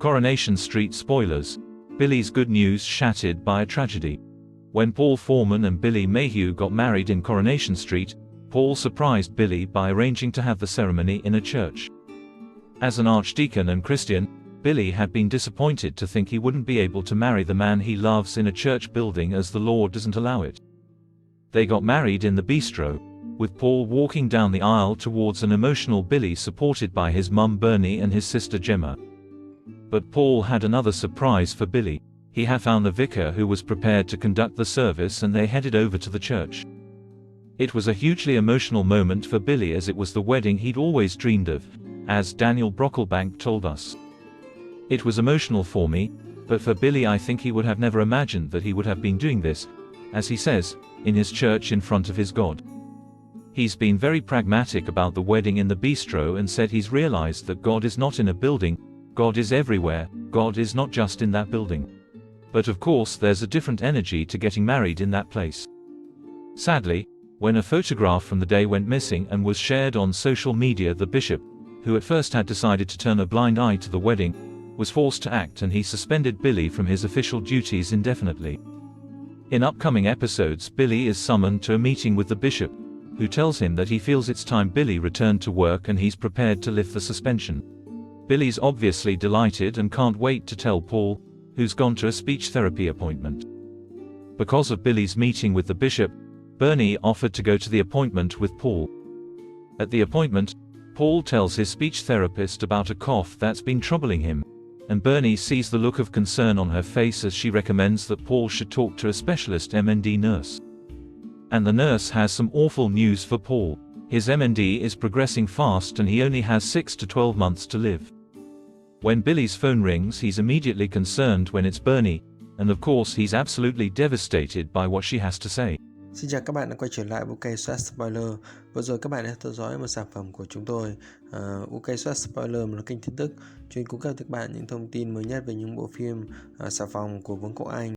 Coronation Street spoilers. Billy's good news shattered by a tragedy. When Paul Foreman and Billy Mayhew got married in Coronation Street, Paul surprised Billy by arranging to have the ceremony in a church. As an archdeacon and Christian, Billy had been disappointed to think he wouldn't be able to marry the man he loves in a church building as the law doesn't allow it. They got married in the bistro, with Paul walking down the aisle towards an emotional Billy supported by his mum Bernie and his sister Gemma. But Paul had another surprise for Billy. He had found the vicar who was prepared to conduct the service, and they headed over to the church. It was a hugely emotional moment for Billy, as it was the wedding he'd always dreamed of, as Daniel Brocklebank told us. It was emotional for me, but for Billy I think he would have never imagined that he would have been doing this, as he says, in his church in front of his God. He's been very pragmatic about the wedding in the bistro and said he's realized that God is not in a building, God is everywhere, God is not just in that building. But of course there's a different energy to getting married in that place. Sadly, when a photograph from the day went missing and was shared on social media, the bishop, who at first had decided to turn a blind eye to the wedding, was forced to act, and he suspended Billy from his official duties indefinitely. In upcoming episodes, Billy is summoned to a meeting with the bishop, who tells him that he feels it's time Billy returned to work and he's prepared to lift the suspension. Billy's obviously delighted and can't wait to tell Paul, who's gone to a speech therapy appointment. Because of Billy's meeting with the bishop, Bernie offered to go to the appointment with Paul. At the appointment, Paul tells his speech therapist about a cough that's been troubling him, and Bernie sees the look of concern on her face as she recommends that Paul should talk to a specialist MND nurse. And the nurse has some awful news for Paul. His MND is progressing fast and he only has 6 to 12 months to live. When Billy's phone rings, he's immediately concerned when it's Bernie, and of course he's absolutely devastated by what she has to say. Xin chào các bạn đã quay trở lại UK Soát Spoiler. Vừa rồi các bạn đã theo dõi một sản phẩm của chúng tôi, UK Soát Spoiler, một kênh tin tức chuyên cung cấp cho các bạn những thông tin mới nhất về những bộ phim xà phòng của Vương quốc Anh.